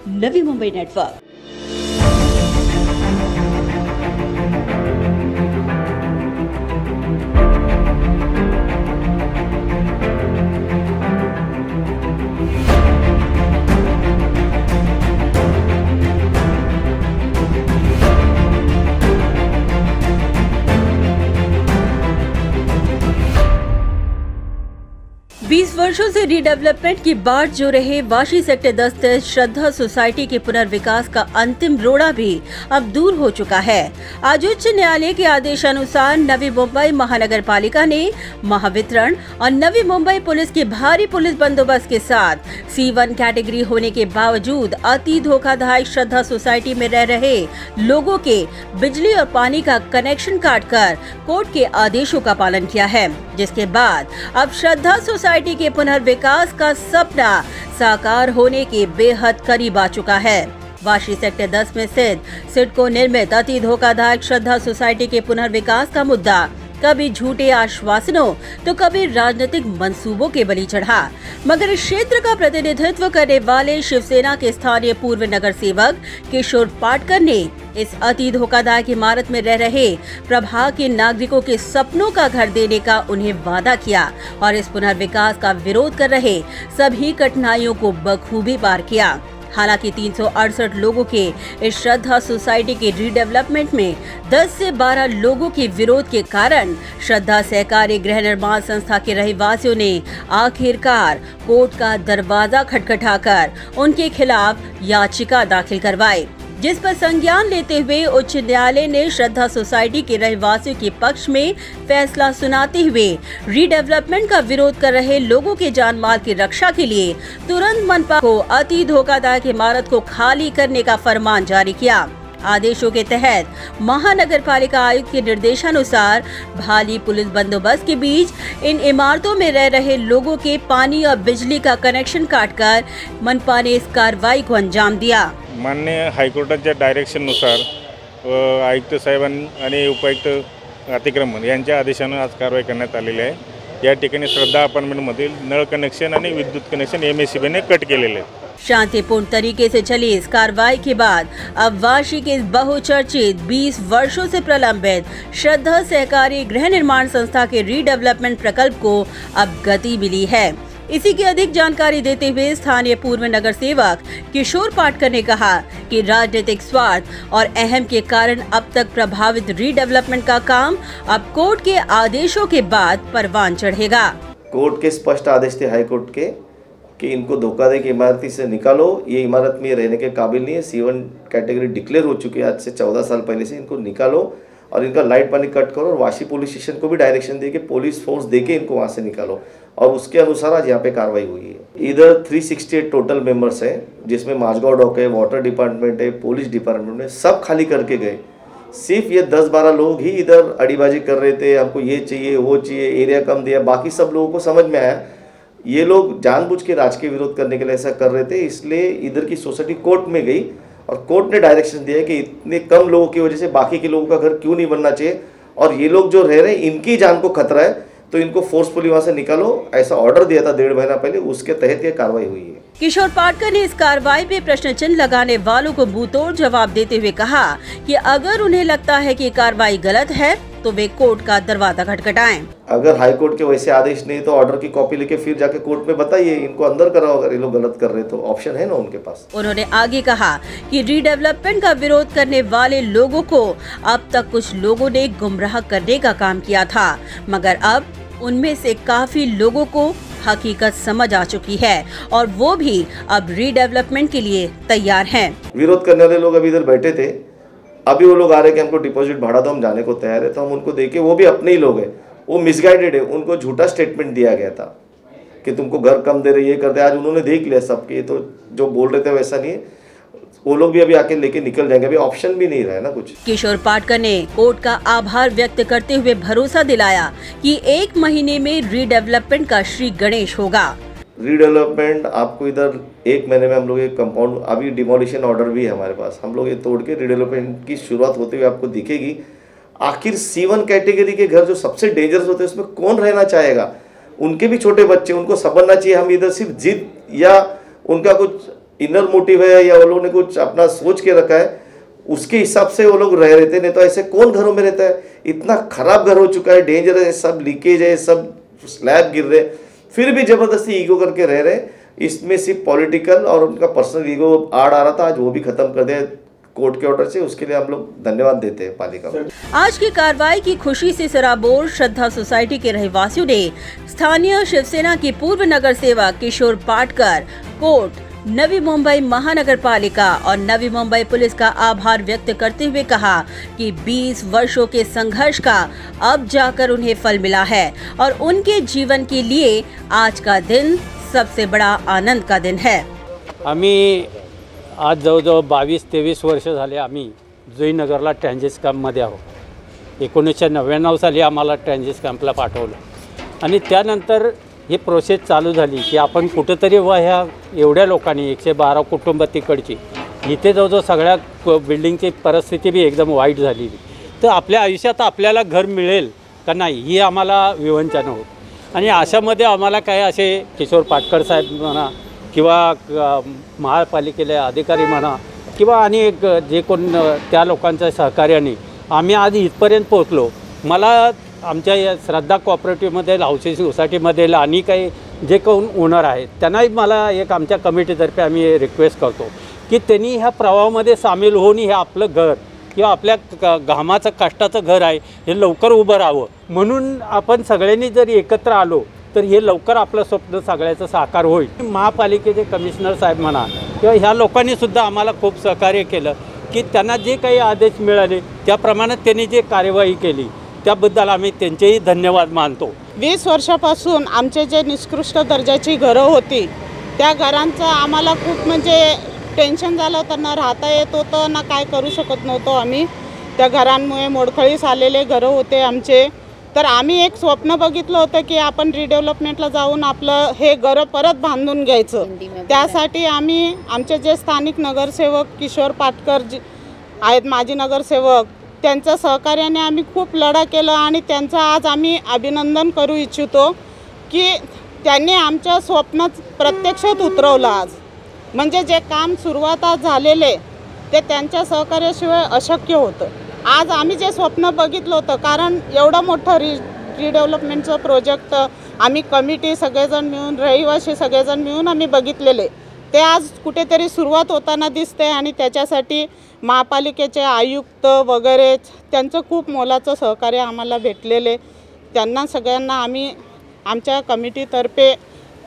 Navi Mumbai network. वर्षों से redevelopment की बाट जो रहे वाशी सेक्टर 10 स्थित श्रद्धा सोसाइटी के पुनर्विकास का अंतिम रोड़ा भी अब दूर हो चुका है। आज उच्च न्यायालय के आदेशानुसार नवी मुंबई महानगर पालिका ने महावितरण और नवी मुंबई पुलिस के भारी पुलिस बंदोबस्त के साथ C1 कैटेगरी होने के बावजूद अति धोखाधड़ी श्रद्धा सोसाइटी में रह रहे लोगों के बिजली और पानी का कनेक्शन काटकर कोर्ट के आदेशों का पालन किया है, जिसके बाद अब श्रद्धा सोसाइटी के पुनर्विकास का सपना साकार होने के बेहद करीब आ चुका है। वाशी सेक्टर 10 में स्थित सिडको निर्मित अति धोखाधड़ी श्रद्धा सोसाइटी के पुनर्विकास का मुद्दा कभी झूठे आश्वासनों तो कभी राजनीतिक मंसूबों के बलि चढ़ा, मगर इस क्षेत्र का प्रतिनिधित्व करने वाले शिवसेना के स्थानीय पूर्व नगर सेवक किशोर पाटकर ने इस अति धोखाधड़ी इमारत में रह रहे प्रभाग के नागरिकों के सपनों का घर देने का उन्हें वादा किया और इस पुनर्विकास का विरोध कर रहे सभी कठिनाइयों को बखूबी पार किया। हालांकि 368 लोगों के इस श्रद्धा सोसाइटी के रीडेवलपमेंट में 10 से 12 लोगों के विरोध के कारण श्रद्धा सहकारी गृह निर्माण संस्था के रहवासियों ने आखिरकार कोर्ट का दरवाजा खटखटाकर उनके खिलाफ याचिका दाखिल करवाई, जिस पर संज्ञान लेते हुए उच्च न्यायालय ने श्रद्धा सोसाइटी के रहवासियों के पक्ष में फैसला सुनाते हुए रीडेवलपमेंट का विरोध कर रहे लोगों के जान माल की रक्षा के लिए तुरंत मनपा को अति धोखाधड़ी इमारत को खाली करने का फरमान जारी किया। आदेशों के तहत महानगर पालिका आयुक्त के निर्देशानुसार भारी पुलिस बंदोबस्त के बीच इन इमारतों में रह रहे लोगों के पानी और बिजली का कनेक्शन काटकर मनपा ने इस कार्रवाई को अंजाम दिया। माननीय हायकोर्टाच्या डायरेक्शननुसार आयुक्त साहेबांनी आणि उपायुक्त अतिक्रमण यांच्या आदेशाने आज कारवाई करण्यात आलेली आहे। या ठिकाणी श्रद्धा अपार्टमेंटमधील नळ कनेक्शन आणि विद्युत कनेक्शन MSEBीने कट केलेले आहे। शांतिपूर्ण तरीके से चली इस कार्रवाई के बाद अब वाशी के बहुचर्चित 20 वर्षों से प्रलंबित श्रद्धा सहकारी गृह निर्माण संस्था के रीडेवलपमेंट प्रकल्प को अब गति मिली है। इसी की अधिक जानकारी देते हुए स्थानीय पूर्व नगर सेवक किशोर पाटकर ने कहा कि राजनीतिक स्वार्थ और अहम के कारण अब तक प्रभावित रीडेवलपमेंट का काम अब कोर्ट के आदेशों के बाद परवान चढ़ेगा। कोर्ट के स्पष्ट आदेश थे हाईकोर्ट के कि इनको धोखा दे के इमारती से निकालो, ये इमारत में रहने के काबिल नहीं है, C1 कैटेगरी डिक्लेयर हो चुकी है आज से 14 साल पहले से, इनको निकालो और इनका लाइट पानी कट करो और वाशी पुलिस स्टेशन को भी डायरेक्शन दे के पुलिस फोर्स दे के इनको वहाँ से निकालो और उसके अनुसार आज यहाँ पे कार्रवाई हुई है। इधर 368 टोटल मेंबर्स हैं, जिसमें माझगांव डॉक है, वाटर डिपार्टमेंट है, पुलिस डिपार्टमेंट है, सब खाली करके गए। सिर्फ ये 10-12 लोग ही इधर अड़ीबाजी कर रहे थे, हमको ये चाहिए वो चाहिए, एरिया कम दिया। बाकी सब लोगों को समझ में आया ये लोग जानबूझ के राजकीय विरोध करने के लिए ऐसा कर रहे थे, इसलिए इधर की सोसाइटी कोर्ट में गई और कोर्ट ने डायरेक्शन दिया कि इतने कम लोगों की वजह से बाकी के लोगों का घर क्यों नहीं बनना चाहिए और ये लोग जो रह रहे हैं इनकी जान को खतरा है, तो इनको फोर्सफुली वहां से निकालो, ऐसा ऑर्डर दिया था 1.5 महीना पहले, उसके तहत ये कार्रवाई हुई है। किशोर पाटकर ने इस कार्रवाई पे प्रश्न चिन्ह लगाने वालों को मुंहतोड़ जवाब देते हुए कहा कि अगर उन्हें लगता है कि कार्रवाई गलत है तो वे कोर्ट का दरवाजा खटखटाएं। अगर हाई कोर्ट के वैसे आदेश नहीं तो ऑर्डर की कॉपी लेके फिर जाके कोर्ट में बताइए, इनको अंदर कराओ अगर ये लोग गलत कर रहे तो, ऑप्शन है ना उनके पास। उन्होंने आगे कहा कि रीडेवलपमेंट का विरोध करने वाले लोगों को अब तक कुछ लोगों ने गुमराह करने का काम किया था, मगर अब उनमें से काफी लोगों को हकीकत समझ आ चुकी है और वो भी अब रीडेवलपमेंट के लिए तैयार हैं। विरोध करने वाले लोग अभी इधर बैठे थे, अभी वो लोग आ रहे कि हमको डिपॉजिट भाड़ा दो, हम जाने को तैयार है, तो हम उनको देखे, वो भी अपने ही लोग हैं, वो मिसगाइडेड है, उनको झूठा स्टेटमेंट दिया गया था कि तुमको घर कम दे रहे, ये कर दे। आज उन्होंने देख लिया सबके, तो जो बोल रहे थे वैसा नहीं है, वो लोग भी अभी आके लेके निकल जाएंगे, अभी ऑप्शन भी नहीं रहा है ना कुछ। किशोर पाटकर ने कोर्ट का आभार व्यक्त करते हुए भरोसा दिलाया कि 1 महीने में रीडेवलपमेंट का श्री गणेश होगा। रीडेवलपमेंट आपको इधर 1 महीने में हम लोग एक कंपाउंड, अभी डिमोलिशन ऑर्डर भी है हमारे पास, हम लोग ये तोड़ के रीडेवलपमेंट की शुरुआत होते हुए आपको दिखेगी। आखिर C1 कैटेगरी के घर जो सबसे डेंजरस होते हैं उसमें कौन रहना चाहेगा? उनके भी छोटे बच्चे, उनको समझना चाहिए हम इधर सिर्फ जिद या उनका कुछ इनर मोटिव है या वो लोगों ने कुछ अपना सोच के रखा है, उसके हिसाब से वो लोग रह रहे थे। नहीं तो ऐसे कौन घरों में रहता है? इतना खराब घर हो चुका है, डेंजर है, सब लीकेज है, सब स्लैब गिर रहे, फिर भी जबरदस्ती ईगो करके रह रहे। इसमें सिर्फ पॉलिटिकल और उनका पर्सनल ईगो आड़ आ रहा था, आज वो भी खत्म कर दिया कोर्ट के ऑर्डर से। उसके लिए हम लोग धन्यवाद देते हैं पालिका को। आज की कार्रवाई की खुशी से सराबोर श्रद्धा सोसाइटी के रहवासियों ने स्थानीय शिवसेना की पूर्व नगर सेवक किशोर पाटकर, कोर्ट, नवी मुंबई महानगर पालिका और नवी मुंबई पुलिस का आभार व्यक्त करते हुए कहा कि 20 वर्षों के संघर्ष का अब जाकर उन्हें फल मिला है और उनके जीवन के लिए आज का दिन सबसे बड़ा आनंद का दिन है। आम्ही आज जवळजवळ 22-23 वर्ष झाले आम्ही जुईनगरला ट्रॅन्झिस कॅम्पमध्ये आहोत। 1999 साली आम्हाला ट्रॅन्झिस कॅम्पला पाठवलं आणि त्यानंतर ही प्रोसेस चालू झाली की आपण कुठंतरी ह्या एवढ्या लोकांनी 112 कुटुंब तिकडची, इथे जवळजवळ सगळ्या बिल्डिंगची परिस्थिती बी एकदम वाईट झालेली, तर आपल्या आयुष्यात आपल्याला घर मिळेल का नाही ही आम्हाला विवंचना होत। आणि अशामध्ये आम्हाला काय असे किशोर पाटकर साहेब म्हणा किंवा महापालिकेले अधिकारी म्हणा किंवा अनेक जे कोण त्या लोकांच्या सहकार्याने आम्ही आज इथपर्यंत पोहोचलो। मला आमच्या या श्रद्धा कोऑपरेटिव्हमध्ये हाऊसिंग सोसायटीमध्ये आणि काही जे कोण ओनर आहेत त्यांनाही मला एक आमच्या कमिटीतर्फे आम्ही रिक्वेस्ट करतो की त्यांनी ह्या प्रवाहामध्ये सामील होऊन हे आपलं घर किंवा आपल्या घामाचं कष्टाचं घर आहे हे लवकर उभं राहावं। म्हणून आपण सगळ्यांनी जर एकत्र आलो तर हे लवकर आपलं स्वप्न सगळ्याचं साकार होईल। महापालिकेचे कमिशनर साहेब म्हणा किंवा ह्या लोकांनी सुद्धा आम्हाला खूप सहकार्य केलं की त्यांना जे काही आदेश मिळाले त्याप्रमाणे त्यांनी जे कार्यवाही केली त्याबद्दल आम्ही त्यांचेही धन्यवाद मानतो। 20 वर्षापासून आमचे जे निकृष्ट दर्जाची घरं होती त्या घरांचं आम्हाला खूप म्हणजे टेन्शन झालं होतं, ना राहता येत होतं ना काय करू शकत नव्हतो आम्ही। त्या घरांमुळे मोडखळीस आलेले घरं होते आमचे। तर आम्ही एक स्वप्न बघितलं होतं की आपण रिडेव्हलपमेंटला जाऊन आपलं हे घरं परत बांधून घ्यायचं। त्यासाठी आम्ही आमचे जे स्थानिक नगरसेवक किशोर पाटकर आहेत माजी नगरसेवक, त्यांच्या सहकार्याने आम्ही खूप लढा केला आणि त्यांचं आज आम्ही अभिनंदन करू इच्छितो की त्यांनी आमच्या स्वप्न प्रत्यक्षात उतरवलं आज। म्हणजे जे काम सुरुवात झालेले ते त्यांच्या सहकार्याशिवाय अशक्य होतं। आज आम्ही जे स्वप्न बघितलं होतं, कारण एवढं मोठं रिडेव्हलपमेंटचं प्रोजेक्ट आम्ही कमिटी सगळेजण मिळून रहिवासी सगळेजण मिळून आम्ही बघितलेले, ते आज कुठेतरी सुरुवात होताना दिसते आणि त्याच्यासाठी महापालिकेचे आयुक्त वगैरे त्यांचं खूप मोलाचं सहकार्य आम्हाला भेटलेले। त्यांना सगळ्यांना आम्ही आमच्या कमिटीतर्फे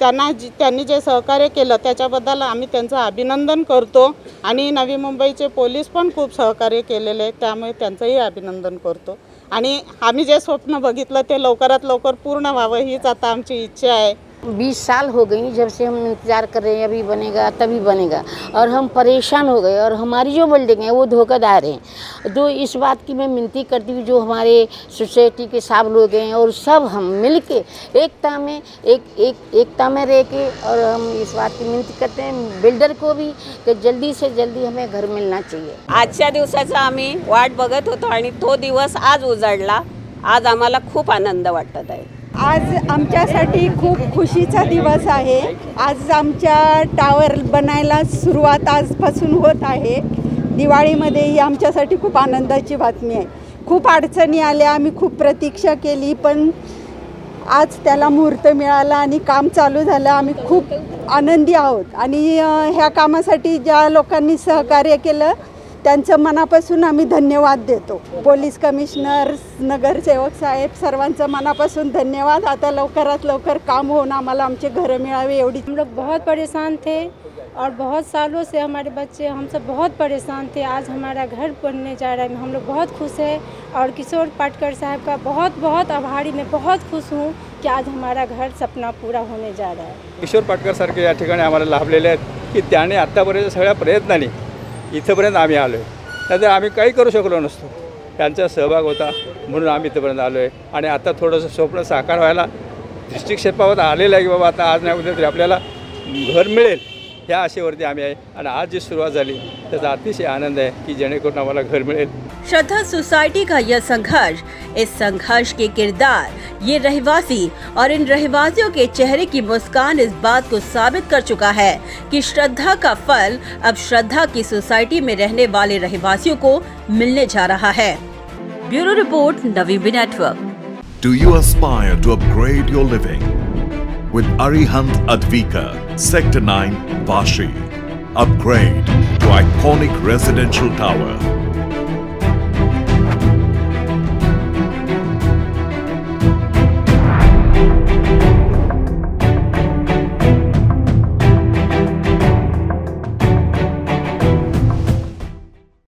त्यांनी जे सहकार्य केलं त्याच्याबद्दल आम्ही त्यांचं अभिनंदन करतो आणि नवी मुंबईचे पोलीस पण खूप सहकार्य केलेले, त्यामुळे त्यांचंही अभिनंदन करतो। आणि आम्ही जे स्वप्न बघितलं ते लवकरात लवकर पूर्ण व्हावं हीच आता आमची इच्छा आहे। 20 साल हो गई जब से हम इंतज़ार कर रहे हैं, अभी बनेगा तभी बनेगा, और हम परेशान हो गए और हमारी जो बिल्डिंग है वो धोखादार हैं। तो इस बात की मैं विनती करती हूँ जो हमारे सोसाइटी के सब लोग हैं और सब हम मिल के एकता में रह के, और हम इस बात की विनती करते हैं बिल्डर को भी कि जल्दी से जल्दी हमें घर मिलना चाहिए। आजच्या दिवसाचा आम्ही वाट बघत होतो आणि तो दिवस आज उजाडला। आज आम्हाला खूप आनंद वाटत आहे। आज आमच्यासाठी खूप खुशीचा दिवस आहे। आज आमच्या टावर बनायला सुरुवात आजपासून होत आहे। दिवाळीमध्ये ही आमच्यासाठी खूप आनंदाची बातमी आहे। खूप अडचणी आल्या, आम्ही खूप प्रतीक्षा केली, पण आज त्याला मुहूर्त मिळाला आणि काम चालू झालं। आम्ही खूप आनंदी आहोत आणि ह्या कामासाठी ज्या लोकांनी सहकार्य केलं त्यांचं मनापासून आम्ही धन्यवाद देतो। पोलीस कमिशनर, नगरसेवक साहेब सर्वांचं मनापासून धन्यवाद। आता लवकरात लवकर काम होऊन आम्हाला आमचे घरं मिळावे एवढी। हम लोग बहुत परेशान थे और बहुत सालों से हमारे बच्चे हम सब बहुत परेशान थे। आज हमारा घर बनने जा रहा है, हम लोग बहुत खुश हैं और किशोर पाटकर साहब का बहुत बहुत आभारी, मैं बहुत खुश हूँ कि आज हमारा घर सपना पूरा होने जा रहा है। किशोर पाटकर सारखे या ठिकाणी आम्हाला लाभलेले आहेत की त्याने आत्तापर्यंत सगळ्या प्रयत्नांनी इथंपर्यंत आम्ही आलो आहे, नाहीतर आम्ही काही करू शकलो नसतो। त्यांचा सहभाग होता म्हणून आम्ही इथंपर्यंत आलो आहे आणि आता थोडंसं स्वप्न साकार व्हायला दृष्टिक्षेपावर आलेलं आहे की बाबा आता आज नाही उद्या तरी आपल्याला घर मिळेल ह्या आशेवरती आम्ही आहे आणि आज जी सुरुवात झाली त्याचा अतिशय आनंद आहे की जेणेकरून आम्हाला घर मिळेल. श्रद्धा सोसाइटी का यह संघर्ष, इस संघर्ष के किरदार, ये रहवासी और इन रहवासियों के चेहरे की मुस्कान इस बात को साबित कर चुका है कि श्रद्धा का फल अब श्रद्धा की सोसाइटी में रहने वाले रहवासियों को मिलने जा रहा है. ब्यूरो रिपोर्ट, नवीबी network. Do you aspire to upgrade your living? With Arihant Advika, Sector 9, Vashi. Upgrade to iconic residential tower